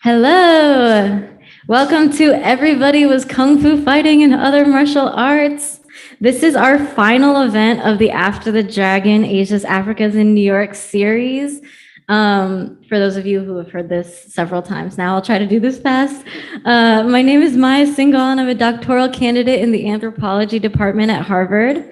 Hello. Welcome to Everybody Was Kung Fu Fighting and Other Martial Arts. This is our final event of the After the Dragon, Asia's, Africa's, in New York series. For those of you who have heard this several times now, I'll try to do this fast. My name is Maya Singhal, and I'm a doctoral candidate in the anthropology department at Harvard.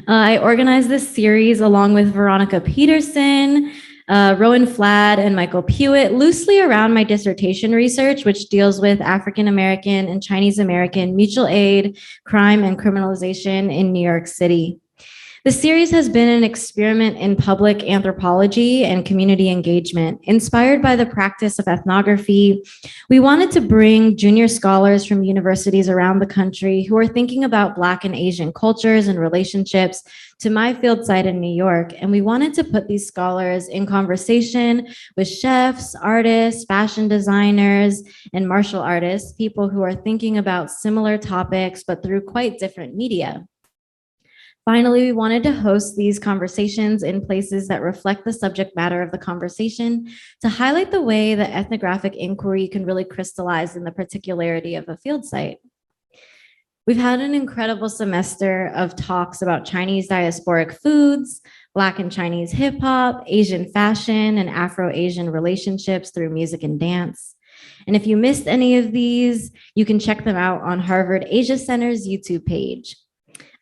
I organized this series along with Veronica Peterson, Rowan Flad, and Michael Pewitt, loosely around my dissertation research, which deals with African American and Chinese American mutual aid, crime, and criminalization in New York City. The series has been an experiment in public anthropology and community engagement. Inspired by the practice of ethnography, we wanted to bring junior scholars from universities around the country who are thinking about Black and Asian cultures and relationships to my field site in New York. And we wanted to put these scholars in conversation with chefs, artists, fashion designers, and martial artists, people who are thinking about similar topics, but through quite different media. Finally, we wanted to host these conversations in places that reflect the subject matter of the conversation to highlight the way that ethnographic inquiry can really crystallize in the particularity of a field site. We've had an incredible semester of talks about Chinese diasporic foods, Black and Chinese hip hop, Asian fashion, and Afro-Asian relationships through music and dance. And if you missed any of these, you can check them out on Harvard Asia Center's YouTube page.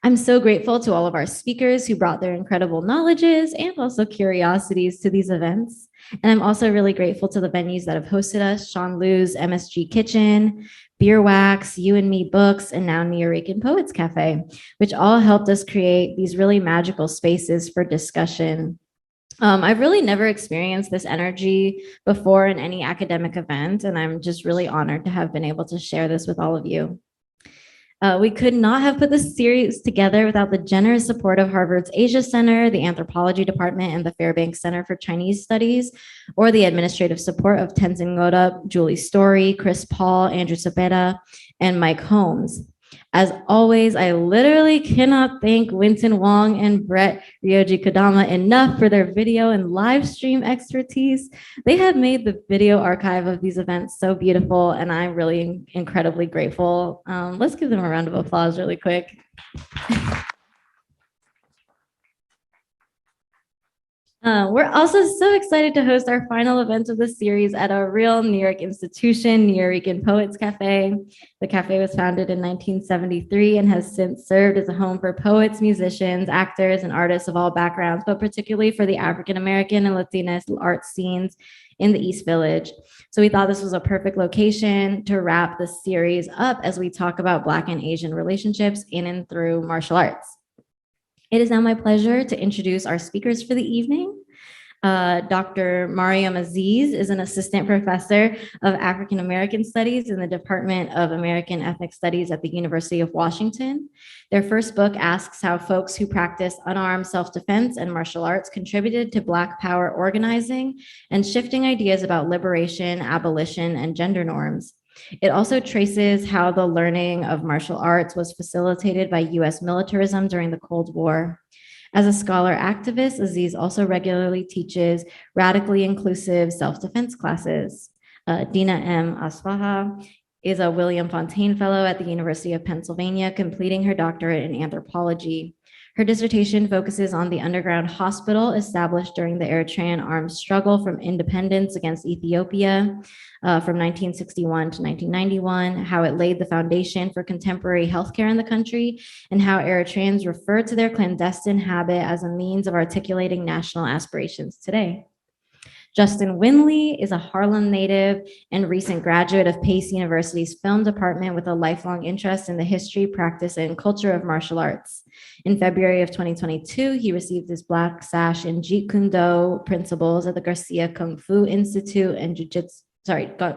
I'm so grateful to all of our speakers who brought their incredible knowledges and also curiosities to these events. And I'm also really grateful to the venues that have hosted us, Sean Liu's MSG Kitchen, Beer Wax, You and Me Books, and now Nuyorican Poets Cafe, which all helped us create these really magical spaces for discussion. I've really never experienced this energy before in any academic event, and I'm just really honored to have been able to share this with all of you. We could not have put this series together without the generous support of Harvard's Asia Center, the Anthropology Department, and the Fairbanks Center for Chinese Studies, or the administrative support of Tenzin Ngoda, Julie Story, Chris Paul, Andrew Cepeda, and Mike Holmes. As always, I literally cannot thank Winton Wong and Brett Ryoji Kodama enough for their video and live stream expertise. They have made the video archive of these events so beautiful, and I'm really incredibly grateful. Let's give them a round of applause really quick. We're also so excited to host our final event of the series at a real New York institution, Nuyorican Poets Cafe. The cafe was founded in 1973 and has since served as a home for poets, musicians, actors, and artists of all backgrounds, but particularly for the African American and Latinx art scenes in the East Village. So we thought this was a perfect location to wrap the series up as we talk about Black and Asian relationships in and through martial arts. It is now my pleasure to introduce our speakers for the evening. Dr. Maryam Aziz is an assistant professor of African American Studies in the Department of American Ethnic Studies at the University of Washington. Their first book asks how folks who practice unarmed self-defense and martial arts contributed to Black power organizing and shifting ideas about liberation, abolition, and gender norms. It also traces how the learning of martial arts was facilitated by US militarism during the Cold War. As a scholar activist, Aziz also regularly teaches radically inclusive self-defense classes. Dina M. Asfaha is a William Fontaine Fellow at the University of Pennsylvania, completing her doctorate in anthropology. Her dissertation focuses on the underground hospital established during the Eritrean armed struggle from independence against Ethiopia from 1961 to 1991, how it laid the foundation for contemporary healthcare in the country, and how Eritreans refer to their clandestine habit as a means of articulating national aspirations today. Justin Winley is a Harlem native and recent graduate of Pace University's film department with a lifelong interest in the history, practice, and culture of martial arts. In February of 2022, he received his Black Sash in Jeet Kune Do principles at the Garcia Kung Fu Institute and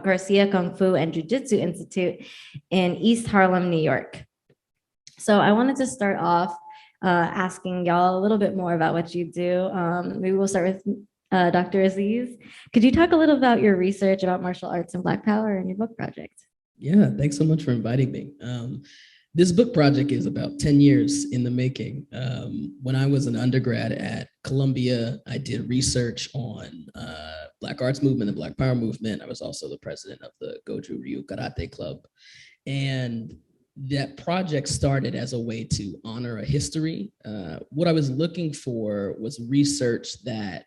Garcia Kung Fu and Jiu-Jitsu Institute in East Harlem, New York. So I wanted to start off asking y'all a little bit more about what you do. Maybe we'll start with Dr. Aziz. Could you talk a little about your research about martial arts and Black power and your book project? Yeah, thanks so much for inviting me. This book project is about 10 years in the making. When I was an undergrad at Columbia, I did research on Black arts movement and Black power movement. I was also the president of the Goju Ryu Karate Club. And that project started as a way to honor a history. What I was looking for was research that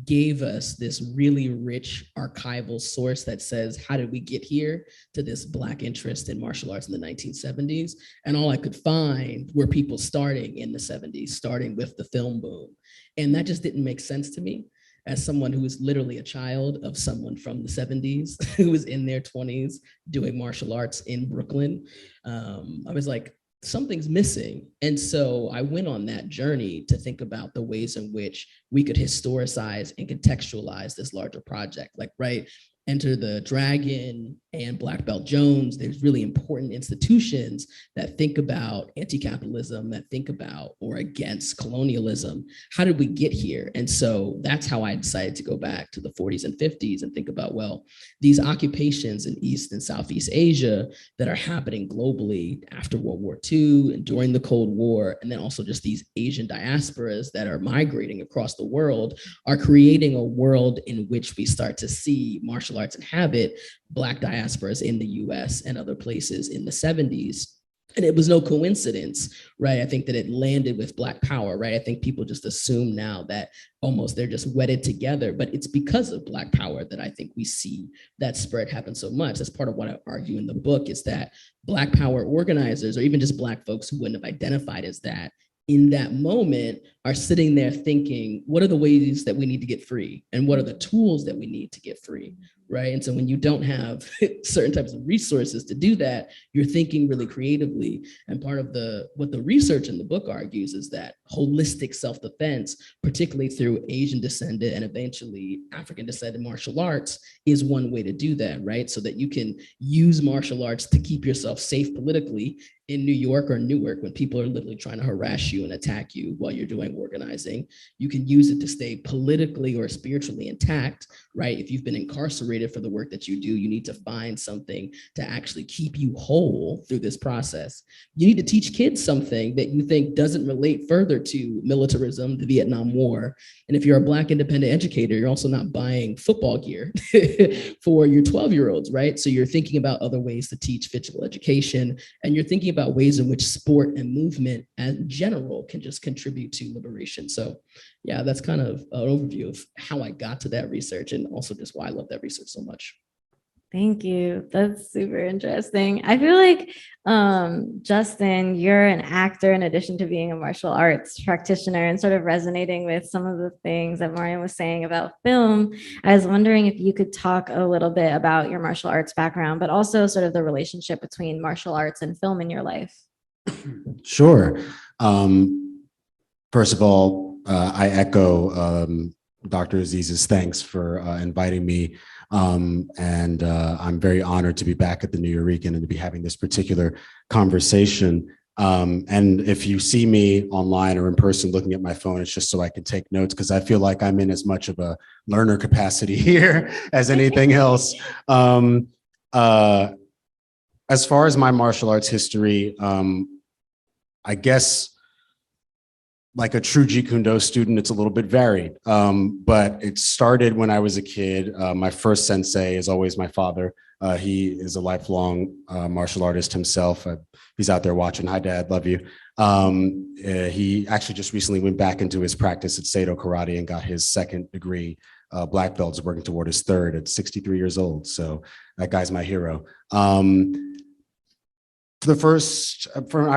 gave us this really rich archival source that says, how did we get here to this Black interest in martial arts in the 1970s? And all I could find were people starting in the 70s, starting with the film boom. And that just didn't make sense to me as someone who was literally a child of someone from the 70s who was in their 20s doing martial arts in Brooklyn. I was like, something's missing. And so I went on that journey to think about the ways in which we could historicize and contextualize this larger project. Like, right, Enter the Dragon and Black Belt Jones, there's really important institutions that think about anti-capitalism, that think about or against colonialism. How did we get here? And so that's how I decided to go back to the 40s and 50s and think about, well, these occupations in East and Southeast Asia that are happening globally after World War II and during the Cold War, and then also just these Asian diasporas that are migrating across the world are creating a world in which we start to see martial arts inhabit Black diasporas in the US and other places in the 70s. And it was no coincidence, right? I think that it landed with Black power, right? I think people just assume now that almost they're just wedded together, but it's because of Black power that I think we see that spread happen so much. That's part of what I argue in the book, is that Black power organizers, or even just Black folks who wouldn't have identified as that, in that moment are sitting there thinking, what are the ways that we need to get free? And what are the tools that we need to get free, right? And so when you don't have certain types of resources to do that, you're thinking really creatively. And part of what the research in the book argues is that holistic self-defense, particularly through Asian descended and eventually African descended martial arts, is one way to do that, right? So that you can use martial arts to keep yourself safe politically in New York or Newark when people are literally trying to harass you and attack you while you're doing organizing. You can use it to stay politically or spiritually intact, right? If you've been incarcerated for the work that you do, you need to find something to actually keep you whole through this process. You need to teach kids something that you think doesn't relate further to militarism, the Vietnam War. And if you're a Black independent educator, you're also not buying football gear for your 12-year-olds, right? So you're thinking about other ways to teach physical education, and you're thinking about ways in which sport and movement in general can just contribute to liberation. So yeah, that's kind of an overview of how I got to that research, and also just why I love that research so much. Thank you. That's super interesting. I feel like, Justin, you're an actor in addition to being a martial arts practitioner, and sort of resonating with some of the things that Maryam was saying about film. I was wondering if you could talk a little bit about your martial arts background, but also sort of the relationship between martial arts and film in your life. Sure. First of all, I echo Dr. Aziz's thanks for inviting me. And I'm very honored to be back at the New Yorican and to be having this particular conversation. And if you see me online or in person looking at my phone, it's just so I can take notes, because I feel like I'm in as much of a learner capacity here as anything else. As far as my martial arts history, I guess, like a true Jeet Kune Do student, it's a little bit varied, but it started when I was a kid. My first sensei is always my father. He is a lifelong martial artist himself. He's out there watching. Hi, Dad, love you. He actually just recently went back into his practice at Seido Karate and got his second degree black belt, is working toward his third at 63 years old. So that guy's my hero. I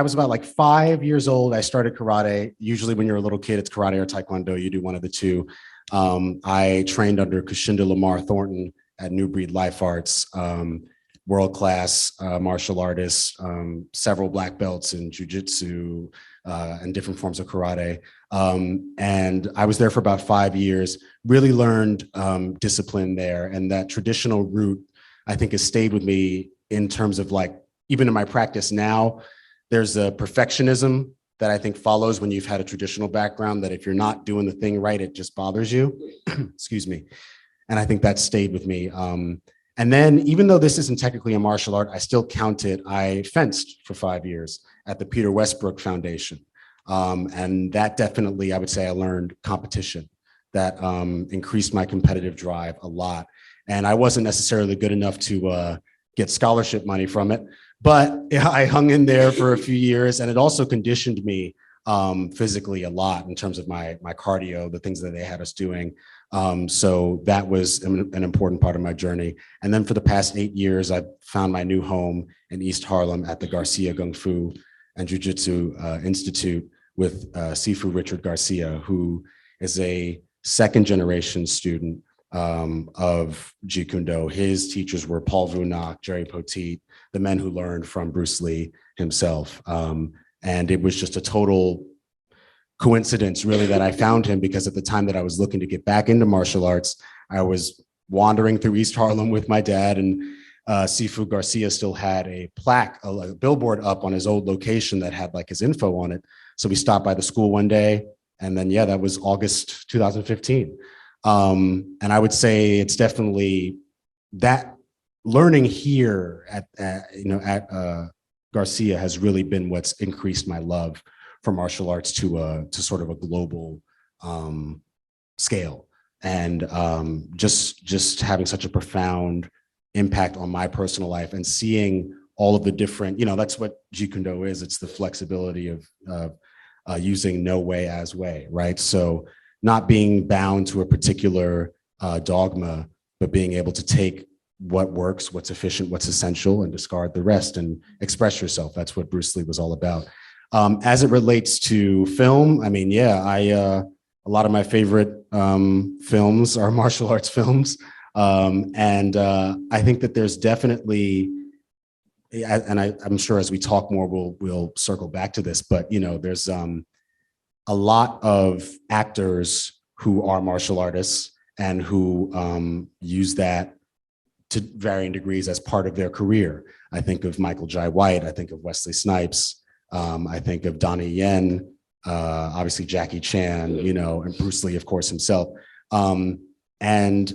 was about like 5 years old, I started karate. Usually when you're a little kid, it's karate or taekwondo. You do one of the two. I trained under Kushinda Lamar Thornton at New Breed Life Arts, world-class martial artist, several black belts in jujitsu and different forms of karate. And I was there for about 5 years, really learned discipline there. And that traditional route, I think, has stayed with me in terms of, like, even in my practice now, there's a perfectionism that I think follows when you've had a traditional background, that if you're not doing the thing right, it just bothers you. Excuse me. And I think that stayed with me. And then, even though this isn't technically a martial art, I still count it. I fenced for 5 years at the Peter Westbrook Foundation. And that definitely, I would say I learned competition. That increased my competitive drive a lot. And I wasn't necessarily good enough to get scholarship money from it, but I hung in there for a few years, and it also conditioned me physically a lot in terms of my cardio, the things that they had us doing. So that was an important part of my journey. And then for the past 8 years, I've found my new home in East Harlem at the Garcia Kung Fu and Jiu Jitsu Institute with Sifu Richard Garcia, who is a second generation student of Jeet Kune Do. His teachers were Paul Vunak, Jerry Poteet, the men who learned from Bruce Lee himself. And it was just a total coincidence, really, that I found him, because at the time that I was looking to get back into martial arts, I was wandering through East Harlem with my dad, and Sifu Garcia still had a plaque, a billboard up on his old location that had like his info on it. So we stopped by the school one day, and then, yeah, that was August 2015. And I would say it's definitely that learning here at Garcia has really been what's increased my love for martial arts to sort of a global scale, and just having such a profound impact on my personal life, and seeing all of the different, that's what Jeet Kune Do is. It's the flexibility of using no way as way, right? So not being bound to a particular dogma, but being able to take what works, what's efficient, what's essential, and discard the rest and express yourself. That's what Bruce Lee was all about. As it relates to film, I mean, yeah, a lot of my favorite films are martial arts films. And I think that there's definitely, and I'm sure as we talk more, we'll circle back to this, but there's a lot of actors who are martial artists and who use that to varying degrees as part of their career. I think of Michael Jai White, I think of Wesley Snipes, I think of Donnie Yen, obviously Jackie Chan, and Bruce Lee, of course, himself. And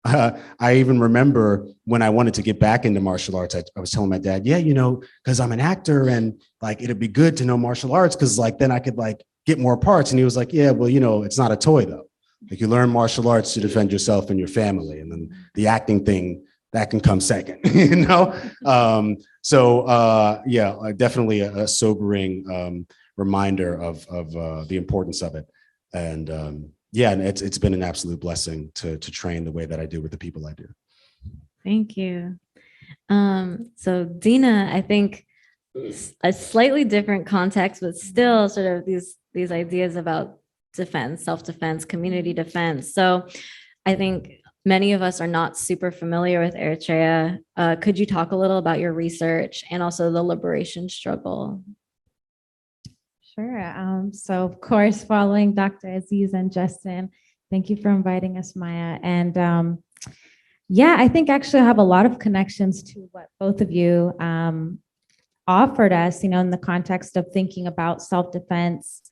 I even remember when I wanted to get back into martial arts, I was telling my dad, yeah, because I'm an actor and like, it'd be good to know martial arts because like, then I could like get more parts. And he was like, yeah, well, it's not a toy though. Like you learn martial arts to defend yourself and your family. And then the acting thing, that can come second, So definitely a sobering reminder of the importance of it. And and it's been an absolute blessing to train the way that I do with the people I do. Thank you. So Dina, I think a slightly different context, but still sort of these ideas about defense, self-defense, community defense. So I think many of us are not super familiar with Eritrea. Could you talk a little about your research and also the liberation struggle? Sure. So of course, following Dr. Aziz and Justin, thank you for inviting us, Maya. And I think actually I have a lot of connections to what both of you offered us, in the context of thinking about self-defense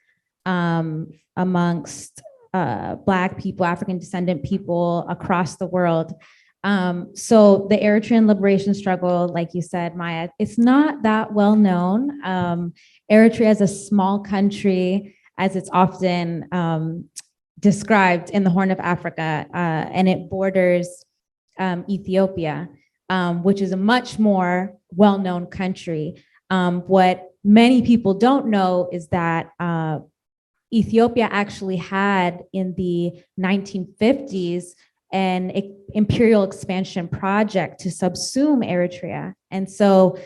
amongst Black people, African descendant people across the world. So the Eritrean liberation struggle, like you said, Maya, it's not that well known. Eritrea is a small country, as it's often described, in the Horn of Africa, and it borders Ethiopia, which is a much more well-known country. What many people don't know is that Ethiopia actually had, in the 1950s, an imperial expansion project to subsume Eritrea. And so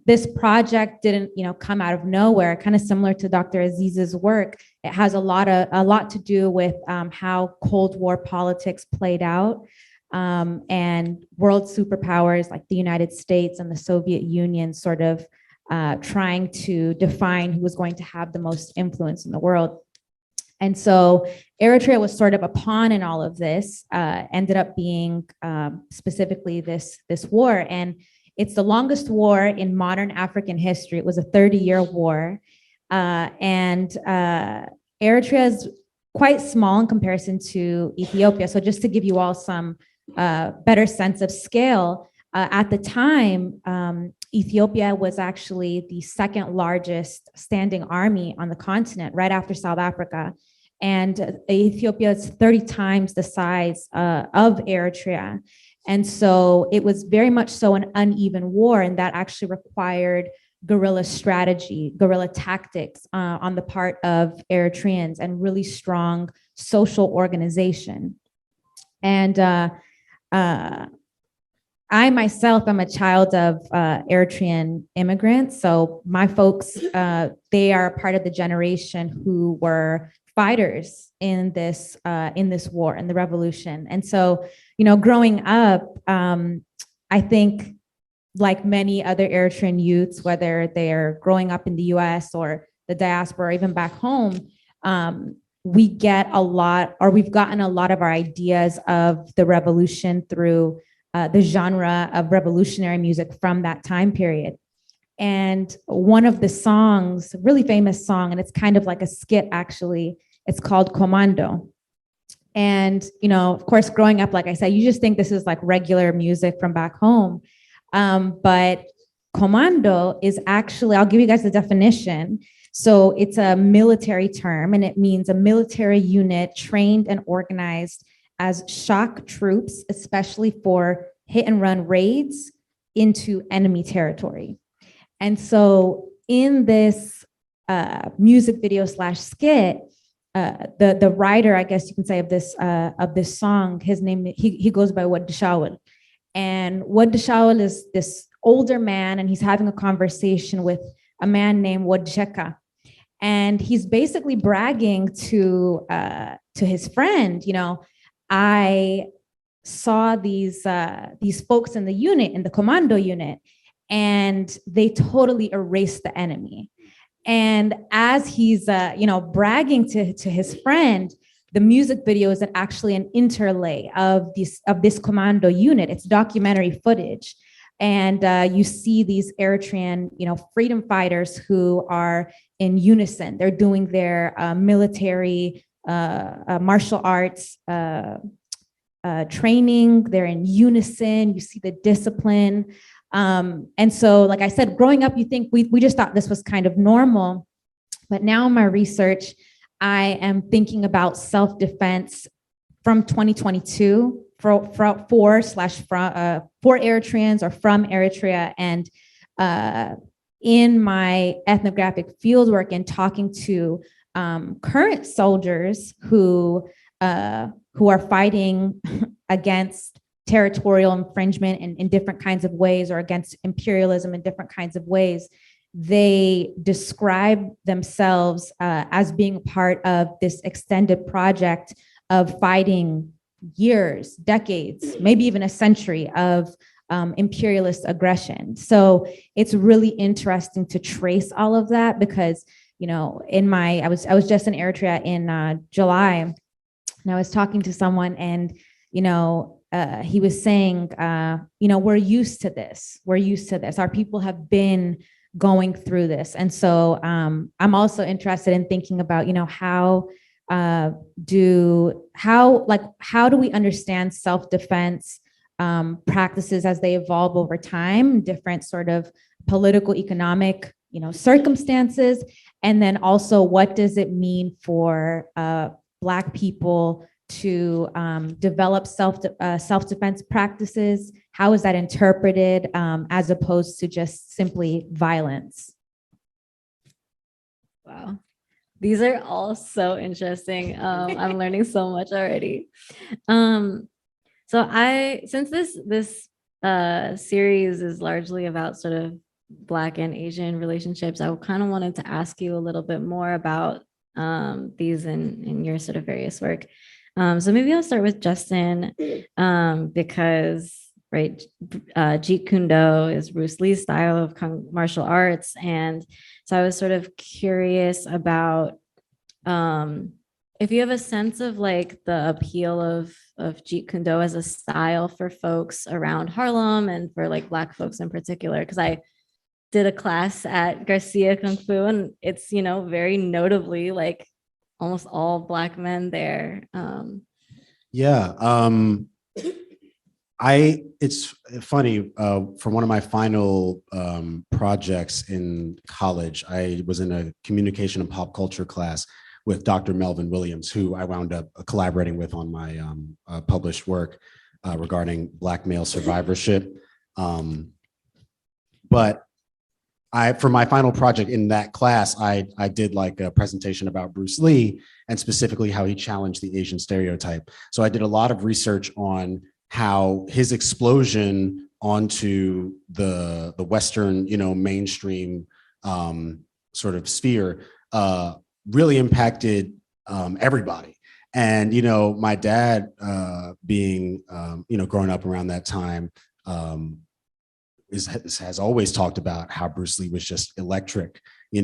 this project didn't, come out of nowhere, kind of similar to Dr. Aziz's work. It has a lot to do with how Cold War politics played out, and world superpowers like the United States and the Soviet Union sort of trying to define who was going to have the most influence in the world. And so Eritrea was sort of a pawn in all of this, ended up being specifically this war. And it's the longest war in modern African history. It was a 30-year war. And Eritrea is quite small in comparison to Ethiopia. So just to give you all some better sense of scale. At the time, Ethiopia was actually the second largest standing army on the continent, right after South Africa. And Ethiopia is 30 times the size of Eritrea. And so it was very much so an uneven war, and that actually required guerrilla strategy, guerrilla tactics on the part of Eritreans, and really strong social organization. And I myself am a child of Eritrean immigrants. So my folks, they are part of the generation who were fighters in this war, in the revolution. And so, growing up, I think, like many other Eritrean youths, whether they're growing up in the US or the diaspora, or even back home, we get a lot, or we've gotten a lot of our ideas of the revolution through the genre of revolutionary music from that time period. And one of the songs, a really famous song, and it's kind of like a skit actually, it's called Commando. And, of course, growing up, like I said, you just think this is like regular music from back home. But Commando is actually, I'll give you guys the definition. So it's a military term, and it means a military unit trained and organized as shock troops, especially for hit and run raids into enemy territory. And so in this music video / skit, the writer, I guess you can say, of this song, his name, he goes by Wad Dashawal. And Wad Dashawal is this older man, and he's having a conversation with a man named Wad Sheka. And he's basically bragging to his friend, I saw these folks in the unit, in the commando unit, and they totally erased the enemy. And as he's bragging to his friend, the music video is actually an interlay of this commando unit. It's documentary footage. And you see these Eritrean, freedom fighters who are in unison. They're doing their military martial arts training. They're in unison. You see the discipline. And so, like I said, growing up, you think we just thought this was kind of normal. But now in my research, I am thinking about self-defense from 2022 for Eritreans or from Eritrea. And in my ethnographic fieldwork and talking to current soldiers who are fighting against territorial infringement in different kinds of ways, or against imperialism in different kinds of ways, they describe themselves as being part of this extended project of fighting years, decades, maybe even a century of imperialist aggression. So it's really interesting to trace all of that, because I was just in Eritrea in July, and I was talking to someone, and he was saying, we're used to this. We're used to this. Our people have been going through this. And so I'm also interested in thinking about, how do we understand self-defense practices as they evolve over time, different sort of political, economic, circumstances, and then also what does it mean for Black people to develop self-defense practices? How is that interpreted as opposed to just simply violence? Wow. These are all so interesting. I'm learning so much already. So since this series is largely about sort of Black and Asian relationships, I kind of wanted to ask you a little bit more about these in your sort of various work. So maybe I'll start with Justin, because Jeet Kune Do is Bruce Lee's style of martial arts. And so I was sort of curious about if you have a sense of like the appeal of Jeet Kune Do as a style for folks around Harlem and for like Black folks in particular, because I did a class at Garcia Kung Fu, and it's, very notably like almost all Black men there. It's funny, for one of my final projects in college, I was in a communication and pop culture class with Dr. Melvin Williams, who I wound up collaborating with on my published work regarding Black male survivorship. But for my final project in that class, I did like a presentation about Bruce Lee and specifically how he challenged the Asian stereotype. So I did a lot of research on how his explosion onto the Western, mainstream sort of sphere really impacted everybody. And, my dad being, growing up around that time, has always talked about how Bruce Lee was just electric. He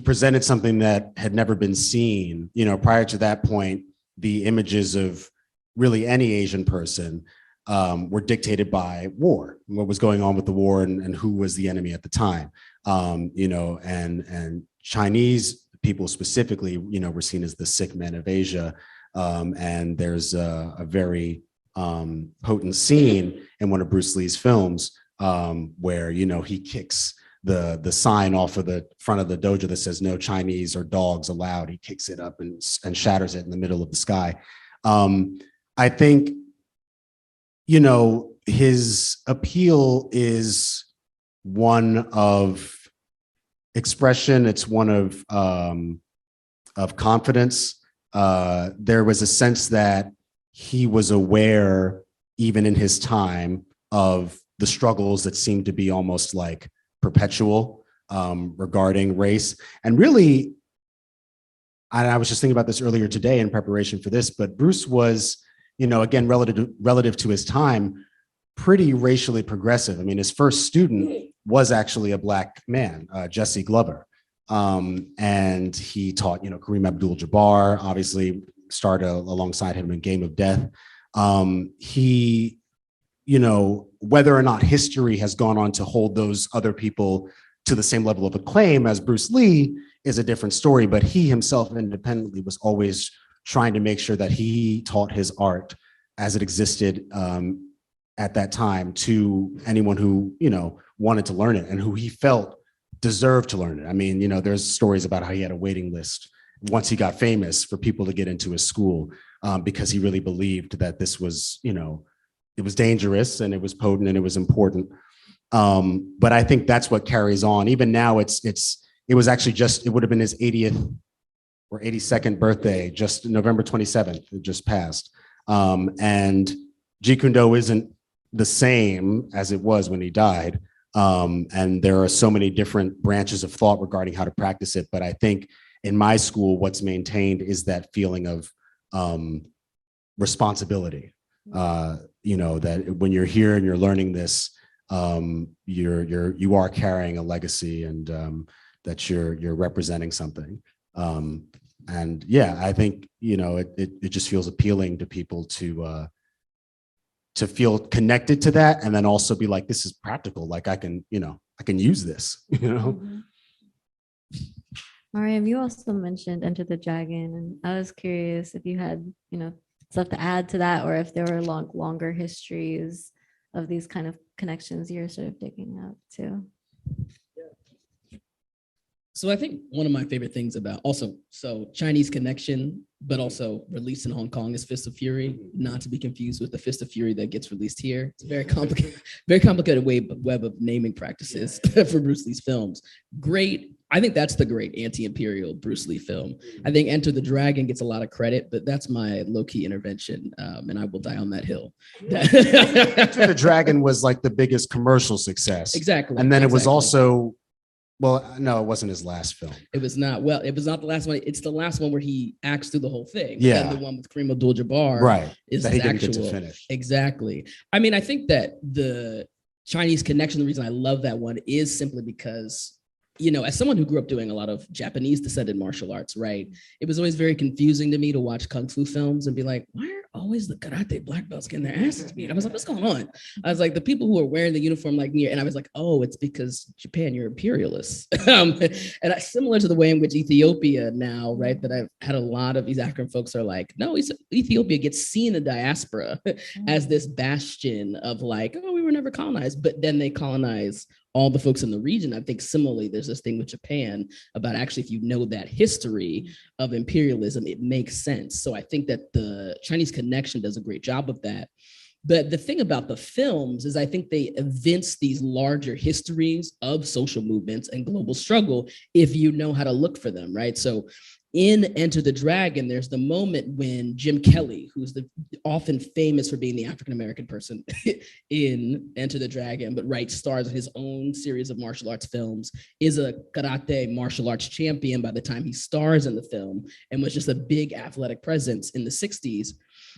presented something that had never been seen. Prior to that point, the images of really any Asian person were dictated by war, what was going on with the war and who was the enemy at the time. And Chinese people specifically, were seen as the sick men of Asia. And there's a very potent scene in one of Bruce Lee's films where, he kicks the sign off of the front of the dojo that says no Chinese or dogs allowed. He kicks it up and shatters it in the middle of the sky. I think, his appeal is one of expression. It's one of confidence. There was a sense that he was aware, even in his time, of the struggles that seemed to be almost like perpetual regarding race. And really, I was just thinking about this earlier today in preparation for this, but Bruce was, again, relative to his time, pretty racially progressive. I mean, his first student was actually a Black man, Jesse Glover. And he taught, Kareem Abdul-Jabbar, obviously starred alongside him in Game of Death. He, whether or not history has gone on to hold those other people to the same level of acclaim as Bruce Lee is a different story, but he himself independently was always trying to make sure that he taught his art as it existed at that time to anyone who, wanted to learn it and who he felt deserved to learn it. I mean, there's stories about how he had a waiting list once he got famous for people to get into his school because he really believed that this was, it was dangerous and it was potent and it was important. But I think that's what carries on. Even now, it was actually it would have been his 80th or 82nd birthday, just November 27th, it just passed. And Jeet Kune Do isn't the same as it was when he died. And there are so many different branches of thought regarding how to practice it. But I think in my school, what's maintained is that feeling of responsibility. That when you're here and you're learning this, you are carrying a legacy and that you're representing something. And yeah, I think, it just feels appealing to people to feel connected to that. And then also be like, this is practical. Like I can use this, Mm-hmm. Maryam, you also mentioned Enter the Dragon, and I was curious if you had, stuff to add to that, or if there were longer histories of these kind of connections you're sort of digging up too. So I think one of my favorite things about Chinese connection, but also released in Hong Kong is Fist of Fury, not to be confused with the Fist of Fury that gets released here. It's a very complicated web of naming practices for Bruce Lee's films. Great. I think that's the great anti-imperial Bruce Lee film. I think Enter the Dragon gets a lot of credit, but that's my low-key intervention, and I will die on that hill. Enter the Dragon was like the biggest commercial success. Exactly. And then it was also, well, no, it wasn't his last film. It was not. Well, it was not the last one. It's the last one where he acts through the whole thing. Yeah. And the one with Kareem Abdul-Jabbar. Right. Is that his he didn't actual. get to finish. Exactly. I mean, I think that the Chinese connection, the reason I love that one is simply because, as someone who grew up doing a lot of Japanese descended martial arts, right? It was always very confusing to me to watch Kung Fu films and be like, why always the karate black belts getting their asses beat. I was like, what's going on? I was like, the people who are wearing the uniform like me, and I was like, oh, it's because Japan, you're imperialists. And similar to the way in which Ethiopia now, right, that I've had a lot of these African folks are like, no, Ethiopia gets seen in diaspora as this bastion of like, oh, we were never colonized, but then they colonize all the folks in the region. I think similarly, there's this thing with Japan about actually, if you know that history of imperialism, it makes sense. So I think that the Chinese Connection does a great job of that. But the thing about the films is I think they evince these larger histories of social movements and global struggle if you know how to look for them, right? So in Enter the Dragon, there's the moment when Jim Kelly, who's often famous for being the African-American person in Enter the Dragon, but stars in his own series of martial arts films, is a karate martial arts champion by the time he stars in the film and was just a big athletic presence in the 60s.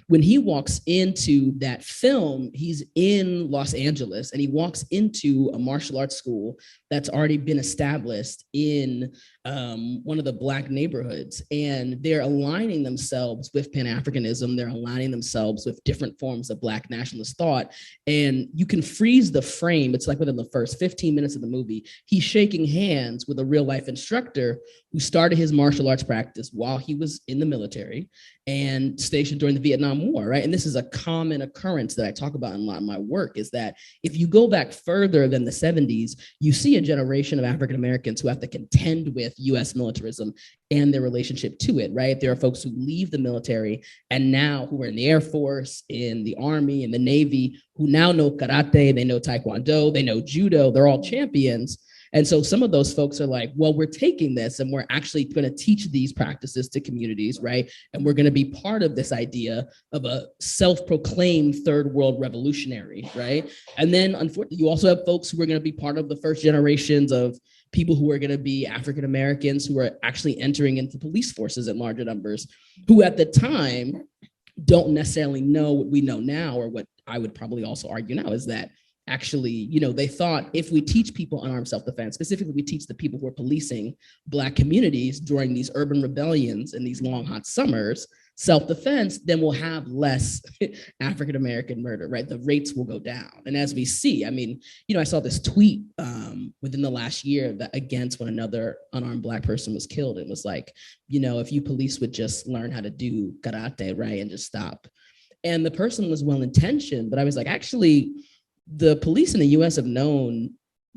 When he walks into that film, he's in Los Angeles and he walks into a martial arts school that's already been established in one of the Black neighborhoods. And they're aligning themselves with Pan-Africanism. They're aligning themselves with different forms of Black nationalist thought. And you can freeze the frame. It's like within the first 15 minutes of the movie, he's shaking hands with a real life instructor who started his martial arts practice while he was in the military and stationed during the Vietnam War, right? And this is a common occurrence that I talk about in a lot of my work, is that if you go back further than the 70s, you see a generation of African Americans who have to contend with US militarism and their relationship to it, right? There are folks who leave the military and now who are in the Air Force, in the Army, in the Navy, who now know karate, they know Taekwondo, they know judo, they're all champions. And so some of those folks are like, well, we're taking this and we're actually going to teach these practices to communities, right? And we're going to be part of this idea of a self-proclaimed third world revolutionary, right? And then unfortunately, you also have folks who are going to be part of the first generations of people who are going to be African Americans who are actually entering into police forces in larger numbers, who at the time don't necessarily know what we know now, or what I would probably also argue now is that actually, they thought if we teach people unarmed self-defense, specifically we teach the people who are policing Black communities during these urban rebellions and these long hot summers, self-defense, then we'll have less African-American murder, right? The rates will go down. And as we see, I saw this tweet within the last year that against when another unarmed Black person was killed. It was like, if you police would just learn how to do karate, right? And just stop. And the person was well-intentioned, but I was like, actually, the police in the US have known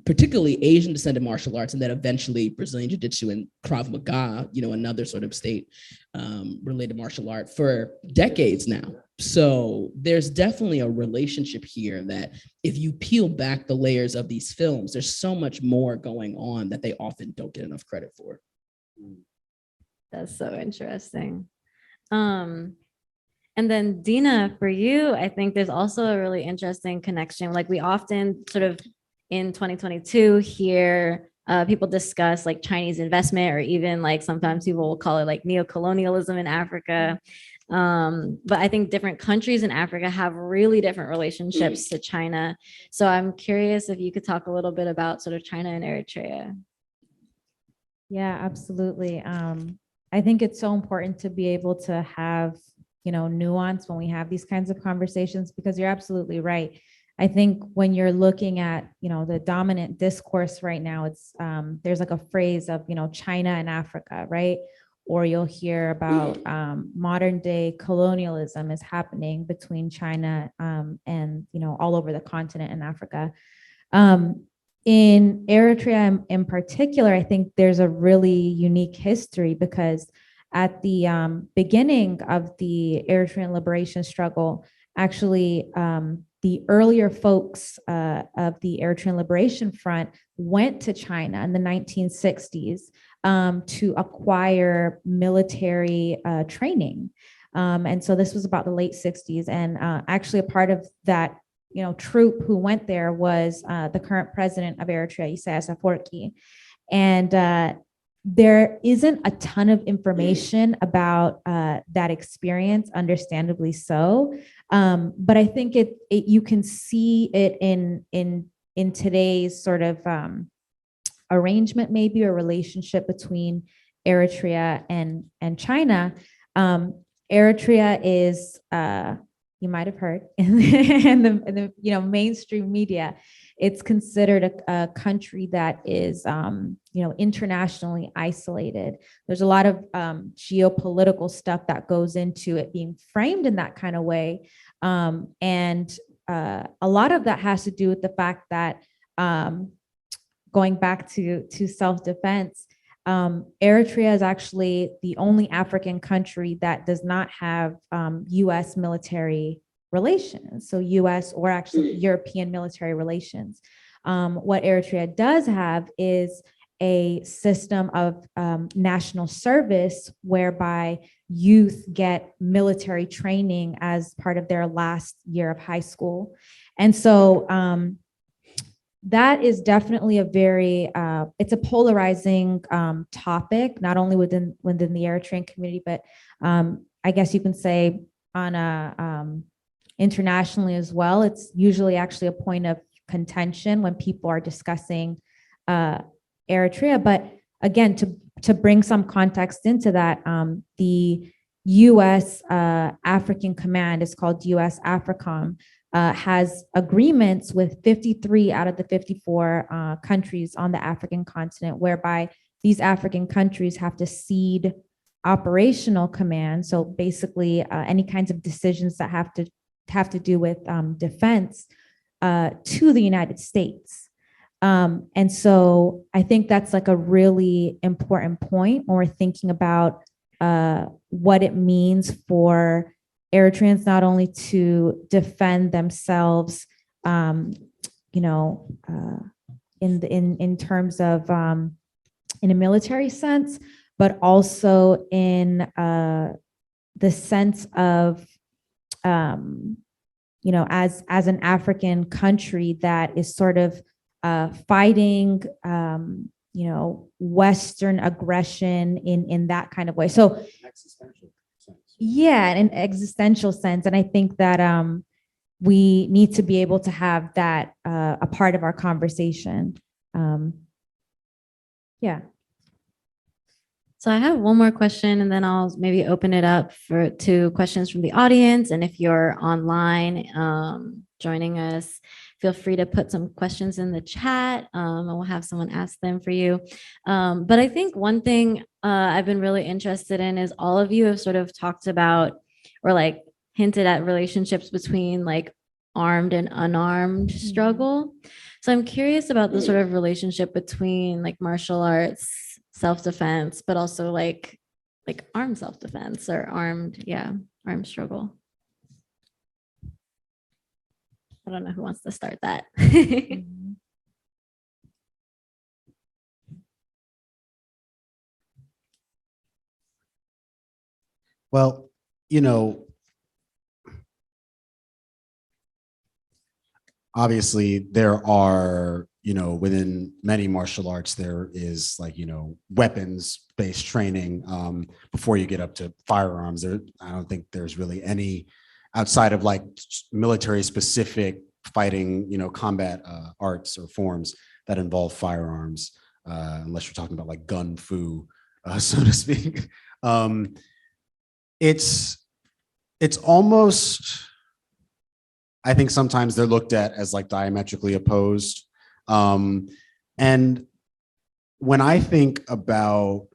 particularly Asian descended martial arts, and then eventually Brazilian Jiu-Jitsu and Krav Maga, another sort of state related martial art for decades now. So there's definitely a relationship here that if you peel back the layers of these films, there's so much more going on that they often don't get enough credit for. That's so interesting. And then Dina, for you, I think there's also a really interesting connection. Like we often sort of in 2022 hear people discuss like Chinese investment, or even like sometimes people will call it like neo-colonialism in Africa. But I think different countries in Africa have really different relationships to China. So I'm curious if you could talk a little bit about sort of China and Eritrea. Yeah, absolutely. I think it's so important to be able to have nuance when we have these kinds of conversations, because you're absolutely right. I think when you're looking at, the dominant discourse right now, it's there's like a phrase of, China and Africa, right? Or you'll hear about modern day colonialism is happening between China and, all over the continent in Africa. In Eritrea in particular, I think there's a really unique history, because at the beginning of the Eritrean liberation struggle, actually, the earlier folks of the Eritrean Liberation Front went to China in the 1960s to acquire military training. And so this was about the late 60s. And actually a part of that troop who went there was the current president of Eritrea, Isaias Afwerki. And there isn't a ton of information about that experience, understandably so. But I think you can see it in today's sort of arrangement, maybe, or relationship between Eritrea and China. Eritrea is, you might have heard in the mainstream media, it's considered a country that is internationally isolated. There's a lot of geopolitical stuff that goes into it being framed in that kind of way, and a lot of that has to do with the fact that going back to self-defense, Eritrea is actually the only African country that does not have U.S. military relations, so U.S. or actually European military relations. What Eritrea does have is a system of national service whereby youth get military training as part of their last year of high school. And so that is definitely a very, it's a polarizing topic, not only within the Eritrean community, but I guess you can say on a internationally as well. It's usually actually a point of contention when people are discussing Eritrea. But again, to bring some context into that, the U.S. African Command is called U.S. AFRICOM, has agreements with 53 out of the 54 countries on the African continent, whereby these African countries have to cede operational command. So basically, any kinds of decisions that have to do with defense to the United States. And so I think that's like a really important point when we're thinking about what it means for Eritreans not only to defend themselves, in terms of in a military sense, but also in the sense of as an African country that is sort of fighting Western aggression in that kind of way. So yeah, in an existential sense. And I think that we need to be able to have that a part of our conversation. Yeah. So I have one more question, and then I'll maybe open it up to questions from the audience. And if you're online joining us, feel free to put some questions in the chat, and we'll have someone ask them for you. But I think one thing I've been really interested in is all of you have sort of talked about or like hinted at relationships between like armed and unarmed struggle. So I'm curious about the sort of relationship between like martial arts, self-defense, but also like armed self-defense or armed struggle. I don't know who wants to start that. Well, obviously there are, within many martial arts, there is like, weapons-based training before you get up to firearms. I don't think there's really any outside of like military-specific fighting, combat arts or forms that involve firearms, unless you're talking about like gun fu, so to speak. It's almost, I think sometimes they're looked at as like diametrically opposed. And when I think about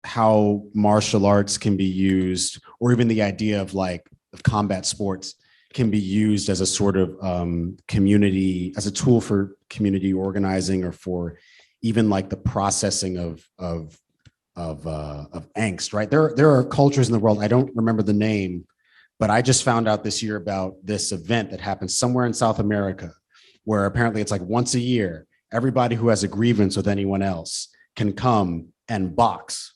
how martial arts can be used, or even the idea of like of combat sports can be used as a sort of community, as a tool for community organizing, or for even like the processing of angst, right? There are cultures in the world, I don't remember the name, but I just found out this year about this event that happens somewhere in South America, where apparently it's like once a year, everybody who has a grievance with anyone else can come and box.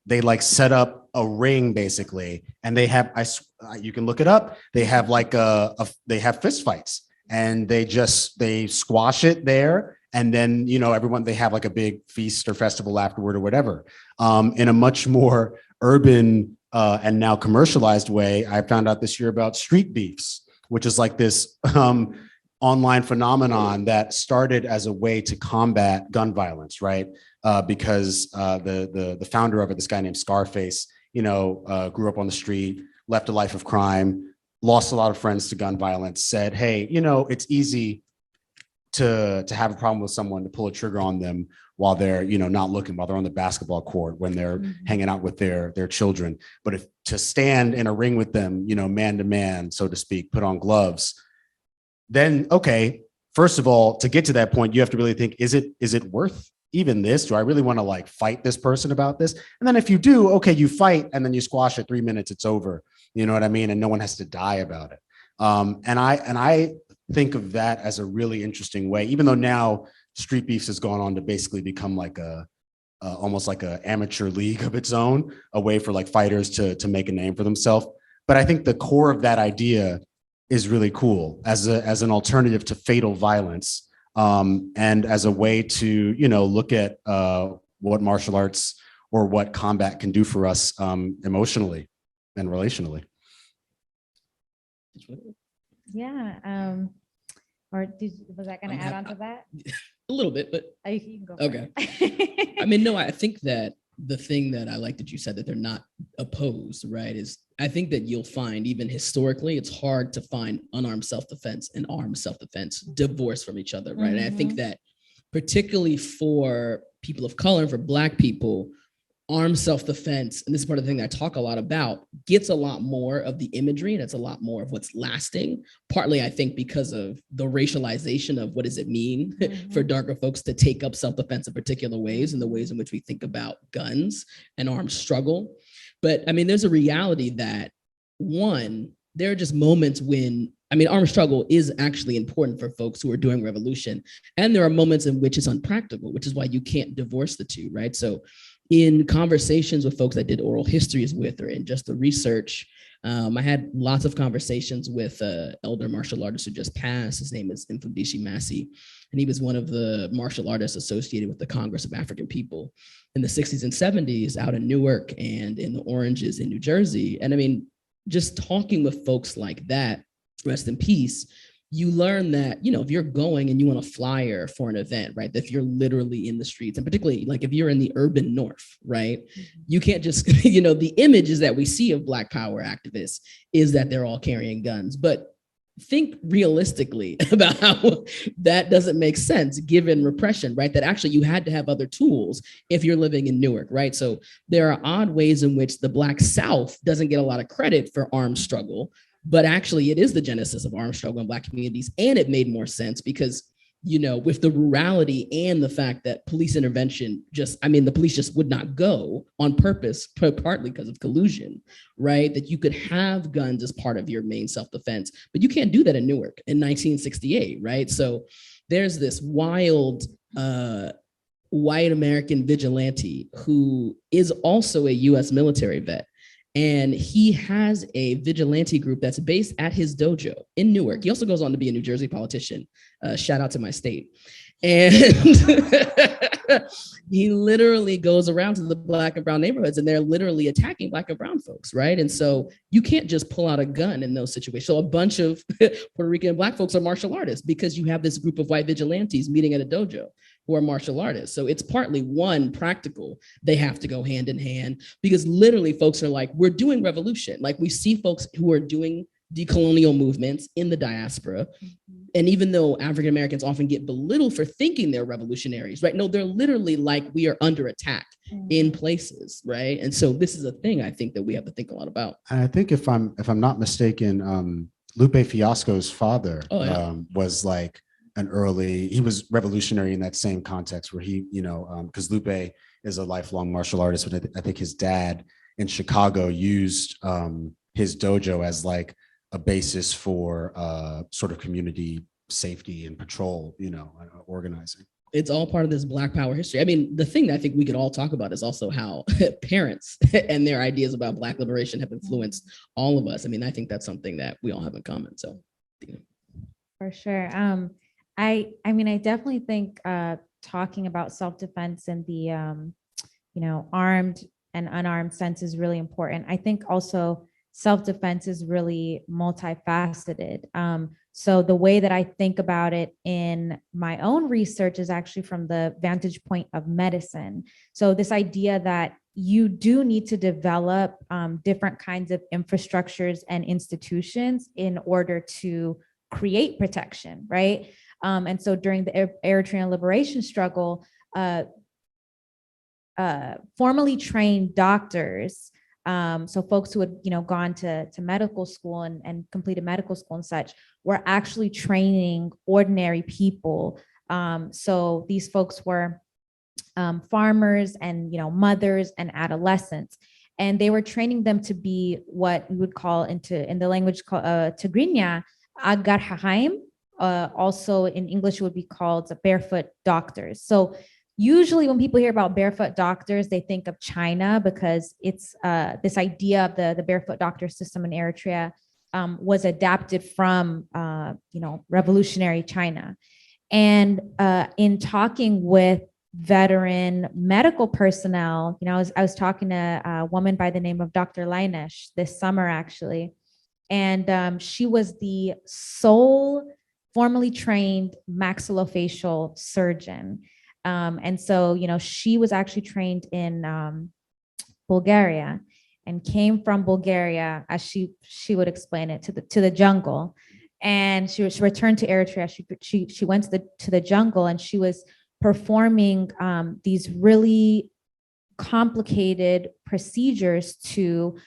They like set up a ring basically, and they have, you can look it up. They have like they have fist fights, and they squash it there. And then, everyone, they have like a big feast or festival afterward or whatever. In a much more urban and now commercialized way, I found out this year about street beefs, which is like this online phenomenon that started as a way to combat gun violence, right? because the founder of it, this guy named Scarface, grew up on the street, left a life of crime, lost a lot of friends to gun violence, said, hey, it's easy to have a problem with someone, to pull a trigger on them while they're, not looking, while they're on the basketball court, when they're hanging out with their children. But if to stand in a ring with them, man to man, so to speak, put on gloves, then, okay, first of all, to get to that point, you have to really think, is it worth even this? Do I really want to fight this person about this? And then if you do, okay, you fight and then you squash it, 3 minutes, it's over. You know what I mean? And no one has to die about it. And I think of that as a really interesting way, even though now street beefs has gone on to basically become almost like a amateur league of its own, a way for fighters to make a name for themselves. But I think the core of that idea is really cool as an alternative to fatal violence, and as a way to look at what martial arts or what combat can do for us emotionally and relationally. Yeah. Or was that going to add on to that? A little bit, but You can go. Okay. I think that the thing that I like that you said that they're not opposed, right, is I think that you'll find even historically, it's hard to find unarmed self-defense and armed self-defense divorced from each other, right? And I think that particularly for people of color and for Black people, armed self-defense, and this is part of the thing that I talk a lot about, gets a lot more of the imagery and it's a lot more of what's lasting. Partly, I think, because of the racialization of what does it mean for darker folks to take up self-defense in particular ways and the ways in which we think about guns and armed struggle. But there's a reality that, one, there are just moments when, armed struggle is actually important for folks who are doing revolution. And there are moments in which it's unpractical, which is why you can't divorce the two, right? So in conversations with folks I did oral histories with, or in just the research, I had lots of conversations with an elder martial artist who just passed. His name is Mfundishi Massey, and he was one of the martial artists associated with the Congress of African People in the 60s and 70s out in Newark and in the Oranges in New Jersey. And just talking with folks like that, rest in peace, you learn that, if you're going and you want a flyer for an event, right, that if you're literally in the streets, and particularly if you're in the urban north, right, you can't just, the images that we see of Black Power activists is that they're all carrying guns. But think realistically about how that doesn't make sense given repression, right? That actually you had to have other tools if you're living in Newark, right? So there are odd ways in which the Black South doesn't get a lot of credit for armed struggle, but actually it is the genesis of armed struggle in Black communities. And it made more sense because, with the rurality and the fact that police intervention the police just would not go on purpose, partly because of collusion, right? That you could have guns as part of your main self-defense, but you can't do that in Newark in 1968, right? So there's this wild white American vigilante who is also a US military vet. And he has a vigilante group that's based at his dojo in Newark. He also goes on to be a New Jersey politician. Shout out to my state. And he literally goes around to the Black and brown neighborhoods and they're literally attacking Black and brown folks, right? And so you can't just pull out a gun in those situations. So a bunch of Puerto Rican and Black folks are martial artists because you have this group of white vigilantes meeting at a dojo who are martial artists. So it's partly, one, practical. They have to go hand in hand because literally folks are like, we're doing revolution. We see folks who are doing decolonial movements in the diaspora. And even though African Americans often get belittled for thinking they're revolutionaries, right? No, they're literally we are under attack in places, right? And so this is a thing I think that we have to think a lot about. And I think if I'm not mistaken, Lupe Fiasco's father was he was revolutionary in that same context where he, because Lupe is a lifelong martial artist, but I think his dad in Chicago used his dojo as a basis for sort of community safety and patrol, organizing. It's all part of this Black Power history. The thing that I think we could all talk about is also how parents and their ideas about Black liberation have influenced all of us. I think that's something that we all have in common. So, For sure. I definitely think talking about self-defense and the, armed and unarmed sense is really important. I think also self-defense is really multifaceted. So the way that I think about it in my own research is actually from the vantage point of medicine. So this idea that you do need to develop different kinds of infrastructures and institutions in order to create protection, right? And so during the Eritrean liberation struggle, formally trained doctors, so folks who had, gone to medical school and completed medical school and such, were actually training ordinary people. So these folks were farmers and, mothers and adolescents, and they were training them to be what we would call in the language called Tigrinya, agar hahaim. Also in English, it would be called barefoot doctors. So usually when people hear about barefoot doctors, they think of China, because it's this idea of the barefoot doctor system in Eritrea was adapted from, revolutionary China. And in talking with veteran medical personnel, I was talking to a woman by the name of Dr. Leinesh this summer, actually. And she was the sole formally trained maxillofacial surgeon. And so, she was actually trained in Bulgaria and came from Bulgaria, as she would explain it, to the jungle. And she returned to Eritrea. She went to the jungle, and she was performing these really complicated procedures to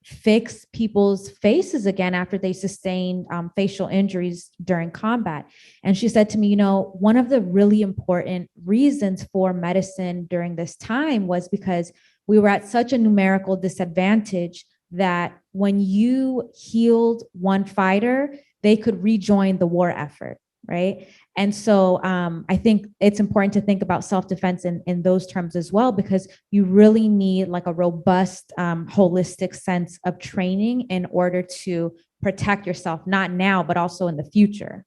fix people's faces again after they sustained facial injuries during combat. And she said to me, one of the really important reasons for medicine during this time was because we were at such a numerical disadvantage that when you healed one fighter, they could rejoin the war effort, right? And so I think it's important to think about self-defense in those terms as well, because you really need like a robust, holistic sense of training in order to protect yourself, not now, but also in the future.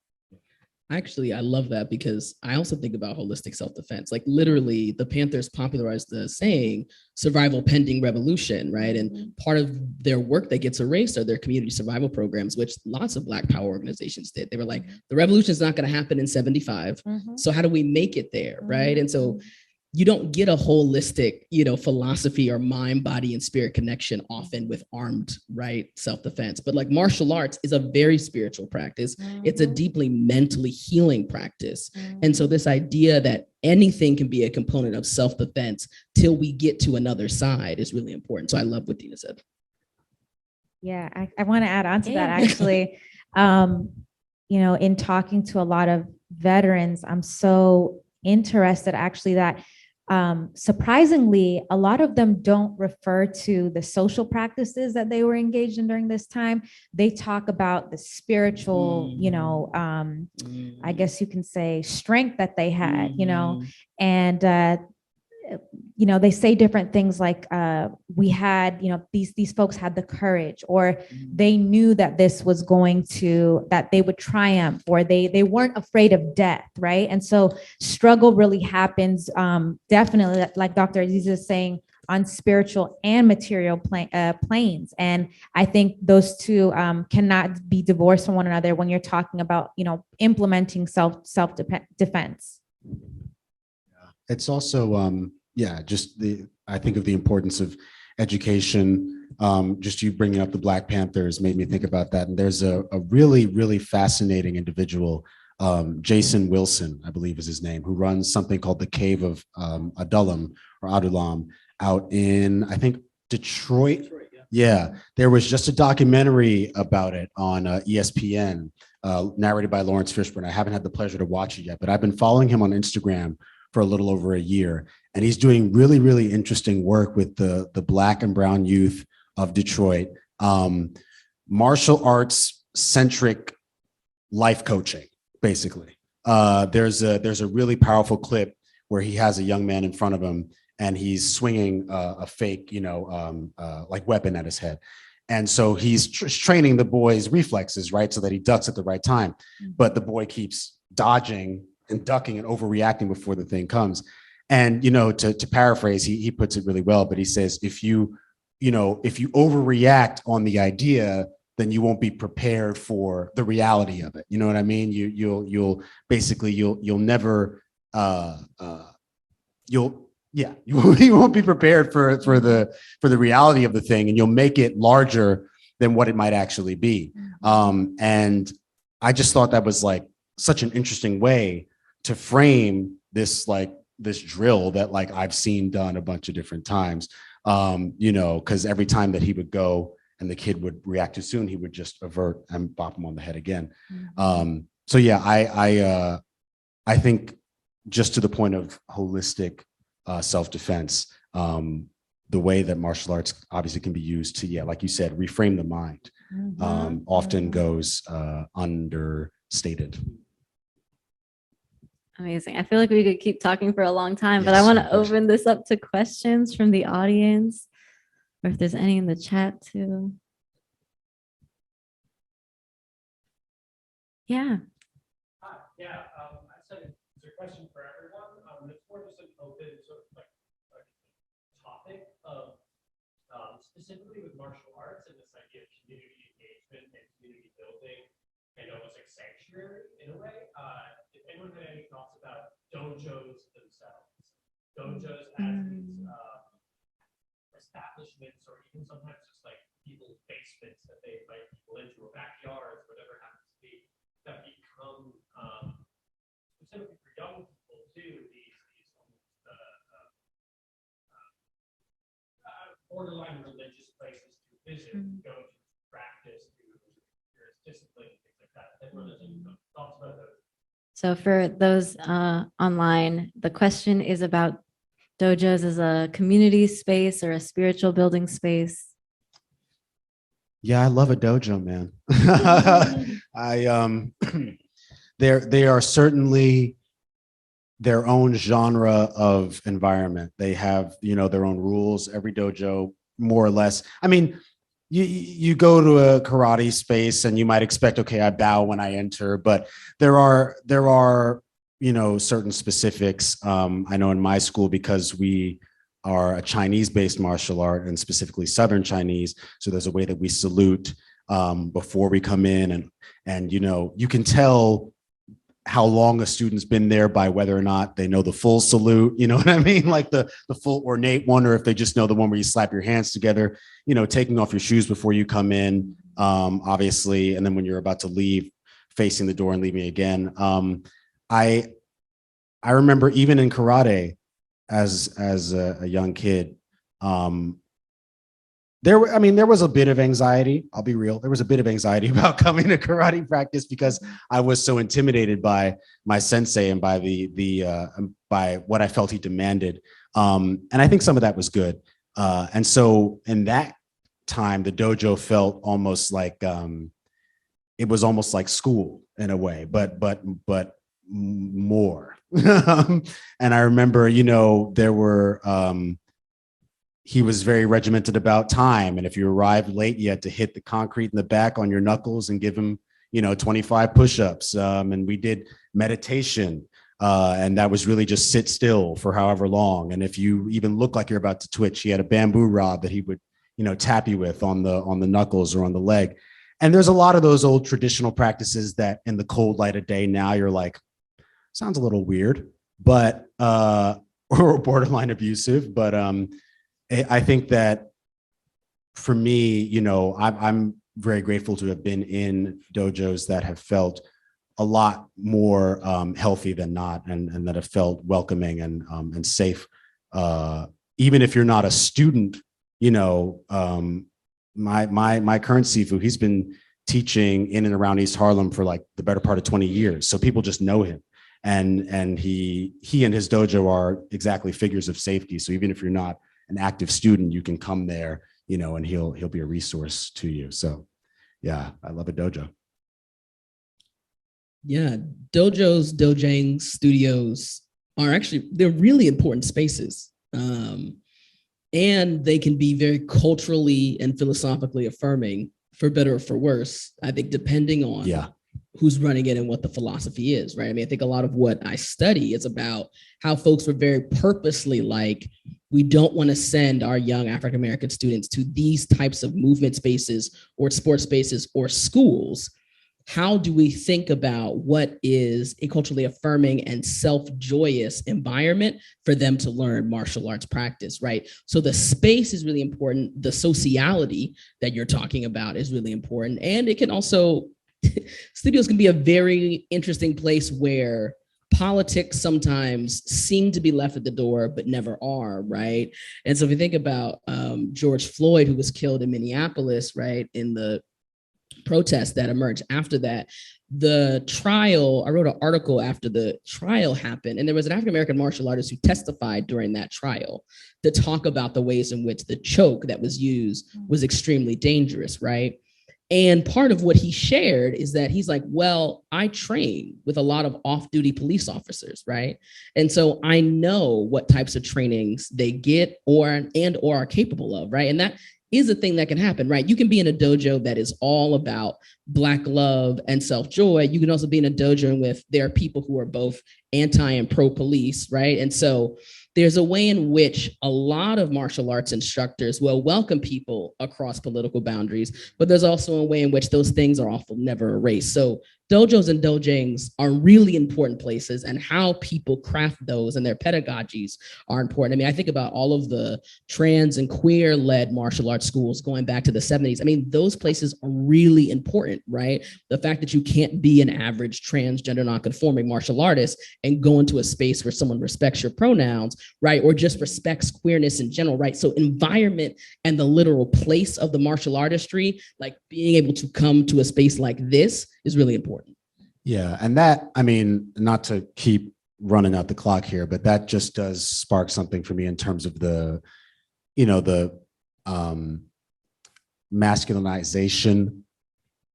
Actually, I love that, because I also think about holistic self-defense. Like literally, the Panthers popularized the saying, survival pending revolution, right? And part of their work that gets erased are their community survival programs, which lots of Black Power organizations did. They were like, the revolution is not going to happen in 75. So how do we make it there, right? And so you don't get a holistic, philosophy or mind, body, and spirit connection often with armed, right, self-defense. But like martial arts is a very spiritual practice. It's a deeply mentally healing practice. And so this idea that anything can be a component of self-defense till we get to another side is really important. So I love what Dina said. Yeah, I want to add on to that, actually. In talking to a lot of veterans, I'm so interested actually that surprisingly, a lot of them don't refer to the social practices that they were engaged in during this time. They talk about the spiritual, I guess you can say strength that they had, and they say different things like we had, these folks had the courage, or they knew that this was that they would triumph, or they weren't afraid of death, right? And so struggle really happens, definitely, like Dr. Aziz is saying, on spiritual and material planes. And I think those two cannot be divorced from one another when you're talking about, implementing self-defense. It's also, I think of the importance of education. Just you bringing up the Black Panthers made me think about that. And there's a really, really fascinating individual, Jason Wilson, I believe is his name, who runs something called the Cave of Adullam or Adulam out in, I think, Detroit. Yeah, there was just a documentary about it on ESPN, narrated by Lawrence Fishburne. I haven't had the pleasure to watch it yet, but I've been following him on Instagram for a little over a year. And he's doing really, really interesting work with the Black and brown youth of Detroit, martial arts centric life coaching, basically. There's a really powerful clip where he has a young man in front of him and he's swinging a fake, like weapon at his head. And so he's training the boy's reflexes, right? So that he ducks at the right time. But the boy keeps dodging and ducking and overreacting before the thing comes. And, to paraphrase, he puts it really well, but he says, if you if you overreact on the idea, then you won't be prepared for the reality of it. You know what I mean? You'll basically never you won't be prepared for the reality of the thing, and you'll make it larger than what it might actually be. And I just thought that was like such an interesting way to frame this drill that like I've seen done a bunch of different times. Because every time that he would go and the kid would react too soon, he would just avert and bop him on the head again. So yeah, I think just to the point of holistic self-defense, the way that martial arts obviously can be used to, yeah, like you said, reframe the mind, often goes understated. Amazing. I feel like we could keep talking for a long time, but I Yes, want to of course. open this up to questions from the audience, or if there's any in the chat too. Yeah. Yeah, I said it's a question for everyone. It's more just an open sort of like topic of specifically with martial arts and this idea of community engagement and community building and almost like sanctuary in a way. If anyone had any thoughts about dojos themselves, dojos as these establishments, or even sometimes just like people's basements that they invite people into, or backyards, whatever it happens to be, that become specifically for young people too, these borderline religious places to visit, go to practice, to discipline, things like that. Everyone has any thoughts about those? So for those online, the question is about dojos as a community space or a spiritual building space. Yeah, I love a dojo, man. They are certainly their own genre of environment. They have, their own rules. Every dojo, more or less. I mean, you go to a karate space and you might expect, okay, I bow when I enter, but there are certain specifics. I know in my school, because we are a Chinese-based martial art, and specifically Southern Chinese, so there's a way that we salute before we come in, and you can tell how long a student's been there by whether or not they know the full salute, you know what I mean? Like the full ornate one, or if they just know the one where you slap your hands together, taking off your shoes before you come in, obviously, and then when you're about to leave, facing the door and leaving again. I remember even in karate as a young kid, there was a bit of anxiety. I'll be real. There was a bit of anxiety about coming to karate practice because I was so intimidated by my sensei and by by what I felt he demanded. And I think some of that was good. And so in that time, the dojo felt almost like it was almost like school in a way, but more. And I remember, there were. He was very regimented about time. And if you arrived late, you had to hit the concrete in the back on your knuckles and give him, 25 push-ups. And we did meditation. And that was really just sit still for however long. And if you even look like you're about to twitch, he had a bamboo rod that he would, tap you with on the knuckles or on the leg. And there's a lot of those old traditional practices that in the cold light of day now you're like, sounds a little weird, but, or borderline abusive. But, I think that for me, I'm very grateful to have been in dojos that have felt a lot more healthy than not, and that have felt welcoming and safe. Even if you're not a student, my current Sifu, he's been teaching in and around East Harlem for like the better part of 20 years. So people just know him. And he and his dojo are exactly figures of safety. So even if you're not an active student, you can come there, and he'll be a resource to you. So yeah, I love a dojo. Yeah, dojos, dojang studios they're really important spaces. And they can be very culturally and philosophically affirming, for better or for worse, I think, depending on who's running it and what the philosophy is, right? I mean, I think a lot of what I study is about how folks were very purposely like, we don't want to send our young African-American students to these types of movement spaces or sports spaces or schools, how do we think about what is a culturally affirming and self-joyous environment for them to learn martial arts practice, right? So the space is really important. The sociality that you're talking about is really important. And it can also, studios can be a very interesting place where politics sometimes seem to be left at the door, but never are, right? And so if you think about George Floyd, who was killed in Minneapolis, right, in the protests that emerged after that, the trial, I wrote an article after the trial happened, and there was an African-American martial artist who testified during that trial to talk about the ways in which the choke that was used was extremely dangerous, right? And part of what he shared is that he's like, well, I train with a lot of off-duty police officers, right? And so I know what types of trainings they get or are capable of, right? And that is a thing that can happen, right? You can be in a dojo that is all about Black love and self-joy. You can also be in a dojo in which there are people who are both anti and pro-police, right? And so there's a way in which a lot of martial arts instructors will welcome people across political boundaries, but there's also a way in which those things are often never erased. So dojos and dojangs are really important places, and how people craft those and their pedagogies are important. I mean, I think about all of the trans and queer-led martial arts schools going back to the 70s. I mean, those places are really important, right? The fact that you can't be an average transgender nonconforming martial artist and go into a space where someone respects your pronouns, right? Or just respects queerness in general, right? So environment and the literal place of the martial artistry, like being able to come to a space like this is really important. Yeah, and that, I mean, not to keep running out the clock here, but that just does spark something for me in terms of the, you know, the masculinization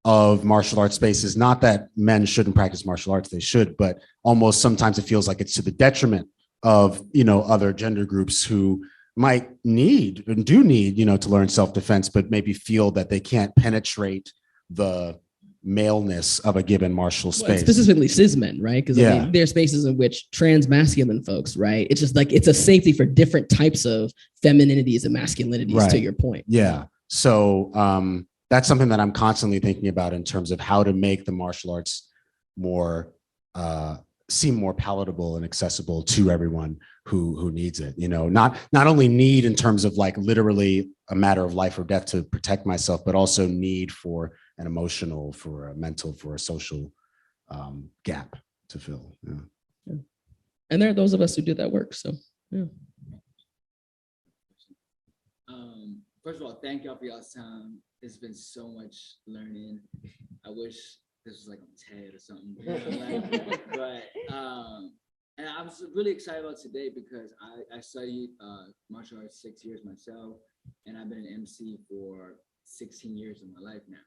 of martial arts spaces. Not that men shouldn't practice martial arts, they should, but almost sometimes it feels like it's to the detriment of, you know, other gender groups who might need and do need, you know, to learn self-defense, but maybe feel that they can't penetrate the maleness of a given martial space. Well, specifically cis men, right? Because I mean, there are spaces in which trans masculine folks, right? It's just like, it's a safety for different types of femininities and masculinities, right, to your point. Yeah. So that's something that I'm constantly thinking about in terms of how to make the martial arts more, seem more palatable and accessible to everyone who needs it. You know, not only need in terms of like literally a matter of life or death to protect myself, but also need for an emotional, for a mental, for a social gap to fill. Yeah. Yeah. And there are those of us who do that work. So, yeah. First of all, thank y'all for y'all's time. It's been so much learning. I wish this was like on TED or something. And I was really excited about today because I studied martial arts 6 years myself, and I've been an MC for 16 years of my life now.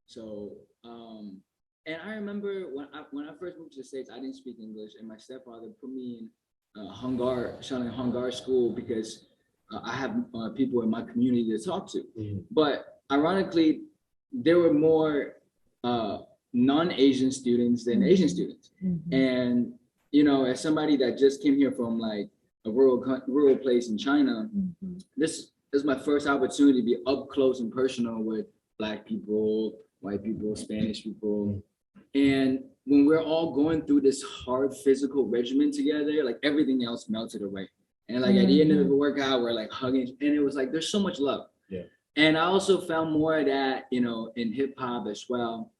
So, and I remember when I first moved to the States, I didn't speak English, and my stepfather put me in Shaolin Hungar school because I have people in my community to talk to. Mm-hmm. But ironically, there were more non-Asian students than Asian students. Mm-hmm. And, you know, as somebody that just came here from like a rural place in China, mm-hmm, this is my first opportunity to be up close and personal with Black people, white people, Spanish people. And when we're all going through this hard physical regimen together, like everything else melted away. And like at the end of the workout, we're like hugging, and it was like, there's so much love. Yeah. And I also found more of that, you know, in hip hop as well.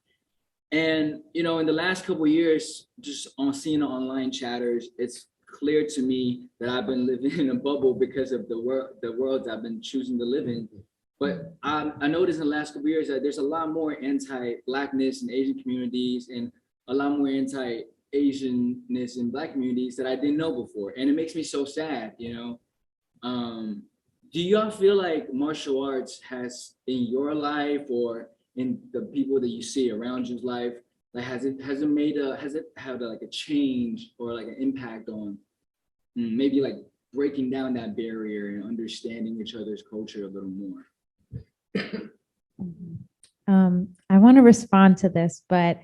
And, you know, in the last couple of years, just on seeing the online chatters, it's clear to me that I've been living in a bubble because of the world I've been choosing to live in. But I noticed in the last couple of years that there's a lot more anti-Blackness in Asian communities and a lot more anti-Asianness in Black communities that I didn't know before. And it makes me so sad, you know. Do y'all feel like martial arts has in your life or in the people that you see around your life, like has it had like a change or like an impact on maybe like breaking down that barrier and understanding each other's culture a little more? I want to respond to this, but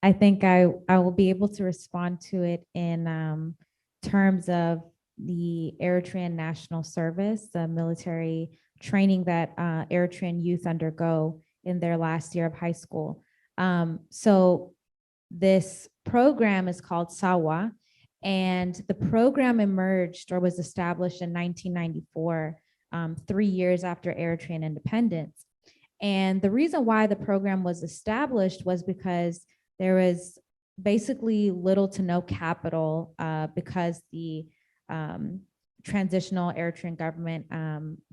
I think I will be able to respond to it in terms of the Eritrean National Service, the military training that Eritrean youth undergo in their last year of high school. So this program is called SAWA, and the program emerged or was established in 1994, 3 years after Eritrean independence. And the reason why the program was established was because there was basically little to no capital because the transitional Eritrean government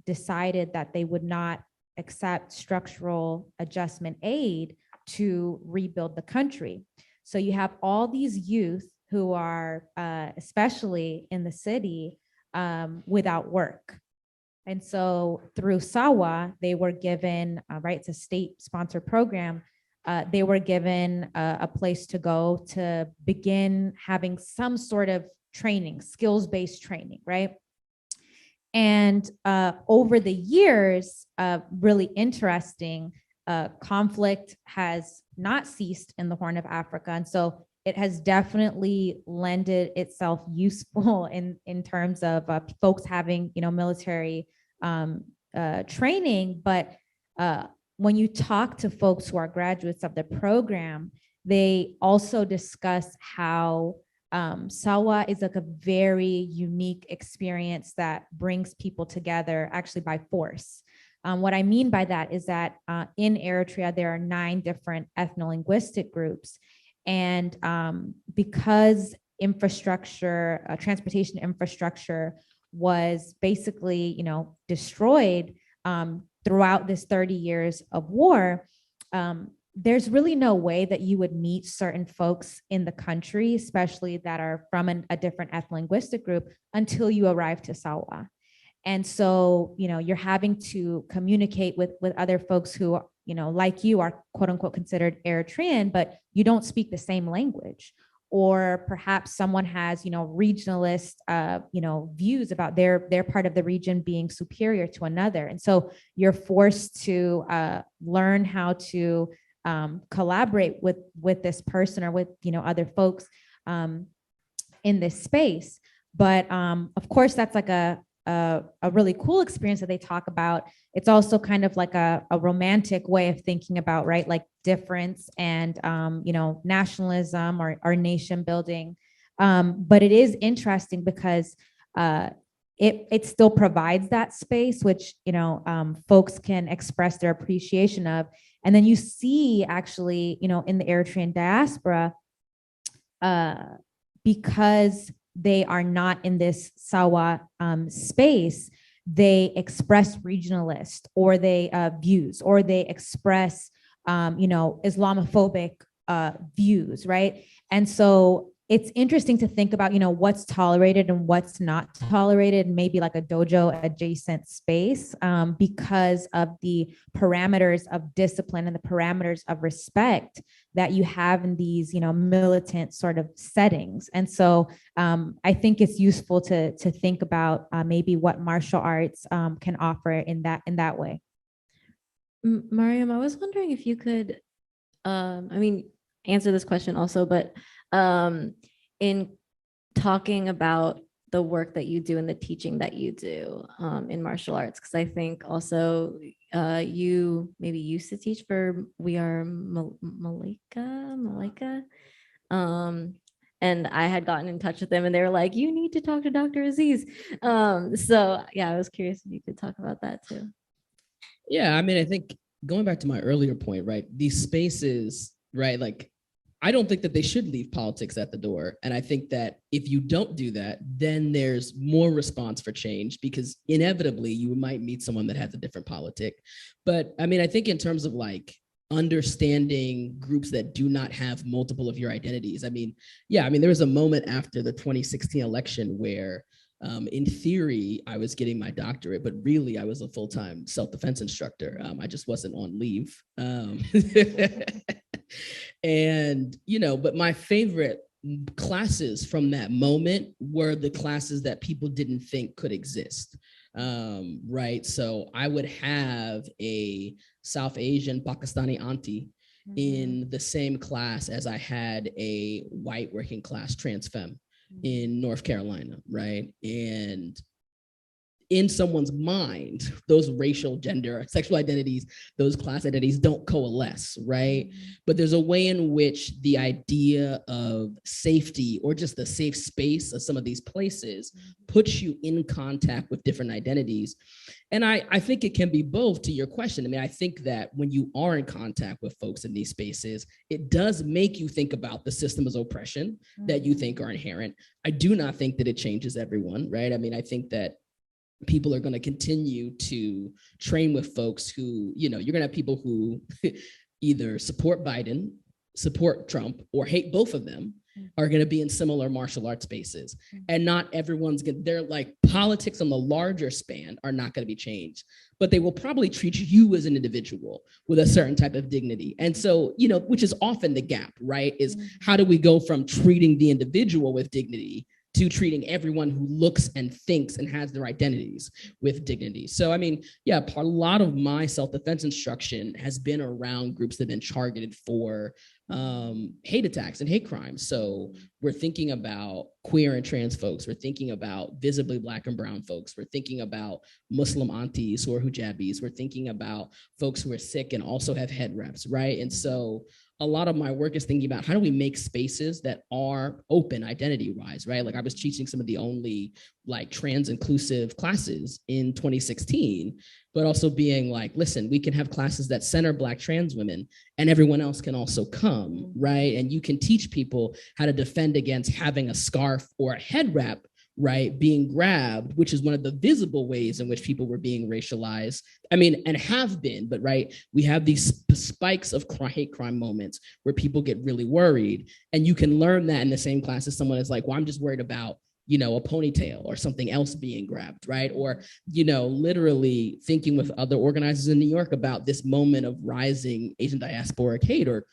decided that they would not accept structural adjustment aid to rebuild the country. So you have all these youth who are, especially in the city, without work. And so through SAWA, they were given, right, it's a state-sponsored program, they were given a place to go to begin having some sort of training, skills-based training, right? And over the years, really interesting, conflict has not ceased in the Horn of Africa. And so it has definitely lended itself useful in terms of folks having, military training. But when you talk to folks who are graduates of the program, they also discuss how SAWA is like a very unique experience that brings people together actually by force. What I mean by that is that in Eritrea, there are 9 different ethno-linguistic groups. And because infrastructure, transportation infrastructure was basically, destroyed throughout this 30 years of war, there's really no way that you would meet certain folks in the country, especially that are from a different ethno-linguistic group, until you arrive to Sawa. And so, you're having to communicate with other folks who, like you, are quote unquote considered Eritrean, but you don't speak the same language. Or perhaps someone has, regionalist, views about their part of the region being superior to another. And so you're forced to learn how to collaborate with this person or with, other folks in this space. But of course, that's like a really cool experience that they talk about. It's also kind of like a romantic way of thinking about, right, like difference and nationalism or nation building. But it is interesting because it still provides that space which folks can express their appreciation of. And then you see actually in the Eritrean diaspora, because they are not in this Sawa space, they express regionalist or they views, or they express Islamophobic views, right? And so it's interesting to think about what's tolerated and what's not tolerated, maybe like a dojo adjacent space, because of the parameters of discipline and the parameters of respect that you have in these militant sort of settings. And so I think it's useful to think about maybe what martial arts can offer in that way. Maryam, I was wondering if you could answer this question also, but in talking about the work that you do and the teaching that you do in martial arts, because I think also you maybe used to teach for We Are Malika. And I had gotten in touch with them and they were like, you need to talk to Dr. Aziz. So yeah, I was curious if you could talk about that too. Yeah, I think going back to my earlier point, right, these spaces, right, like I don't think that they should leave politics at the door. And I think that if you don't do that, then there's more response for change, because inevitably you might meet someone that has a different politic. But I think in terms of like understanding groups that do not have multiple of your identities, there was a moment after the 2016 election where in theory, I was getting my doctorate, but really I was a full-time self-defense instructor. I just wasn't on leave. And, but my favorite classes from that moment were the classes that people didn't think could exist. Right. So I would have a South Asian Pakistani auntie in the same class as I had a white working class trans femme. in North Carolina, right? And in someone's mind, those racial, gender, sexual identities, those class identities don't coalesce, right? But there's a way in which the idea of safety or just the safe space of some of these places puts you in contact with different identities. And I think it can be both, to your question. I mean, I think that when you are in contact with folks in these spaces, it does make you think about the systems of oppression that you think are inherent. I do not think that it changes everyone, right? I mean, I think that people are going to continue to train with folks who, you're going to have people who either support Biden, support Trump, or hate both of them are going to be in similar martial arts spaces. And not everyone's going to, they're like, politics on the larger span are not going to be changed, but they will probably treat you as an individual with a certain type of dignity. And so, which is often the gap, right? Is how do we go from treating the individual with dignity to treating everyone who looks and thinks and has their identities with dignity. So, I mean, yeah, a lot of my self-defense instruction has been around groups that have been targeted for hate attacks and hate crimes. So we're thinking about queer and trans folks. We're thinking about visibly Black and brown folks. We're thinking about Muslim aunties who are hijabis. We're thinking about folks who are sick and also have head wraps, right? And so a lot of my work is thinking about how do we make spaces that are open identity-wise, right? Like I was teaching some of the only like trans inclusive classes in 2016, but also being like, listen, we can have classes that center Black trans women and everyone else can also come, right? And you can teach people how to defend against having a scarf or a head wrap, right, being grabbed, which is one of the visible ways in which people were being racialized. I mean, and have been, but right, we have these spikes of hate crime moments where people get really worried. And you can learn that in the same class as someone is like, well, I'm just worried about, a ponytail or something else being grabbed, right? Or, literally thinking with other organizers in New York about this moment of rising Asian diasporic hate, or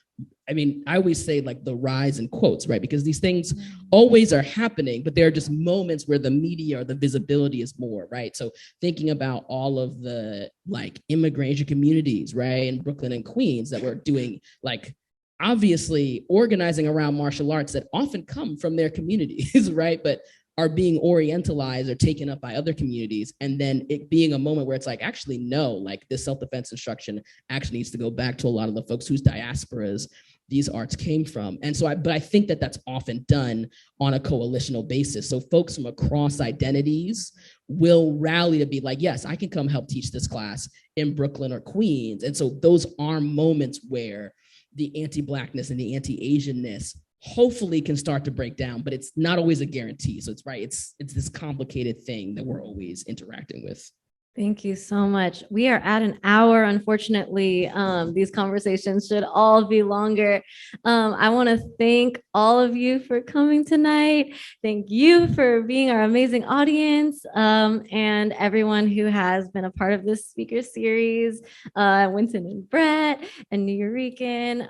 I mean, I always say like the rise in quotes, right? Because these things always are happening, but there are just moments where the media or the visibility is more, right? So thinking about all of the like immigrant Asian communities, right? In Brooklyn and Queens that were doing like, obviously organizing around martial arts that often come from their communities, right? But are being orientalized or taken up by other communities. And then it being a moment where it's like, actually, no, like this self-defense instruction actually needs to go back to a lot of the folks whose diasporas these arts came from. And so, but I think that that's often done on a coalitional basis. So folks from across identities will rally to be like, yes, I can come help teach this class in Brooklyn or Queens. And so those are moments where the anti-Blackness and the anti-Asianness hopefully can start to break down, but it's not always a guarantee. So it's right, it's this complicated thing that we're always interacting with. Thank you so much. We are at an hour. Unfortunately, these conversations should all be longer. I want to thank all of you for coming tonight. Thank you for being our amazing audience, and everyone who has been a part of this speaker series, Winston and Brett and New Eurekan.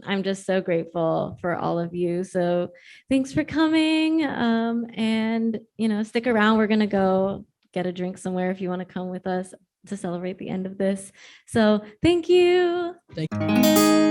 I'm just so grateful for all of you. So thanks for coming, and stick around. We're going to go get a drink somewhere if you want to come with us to celebrate the end of this. So thank you. Thank you.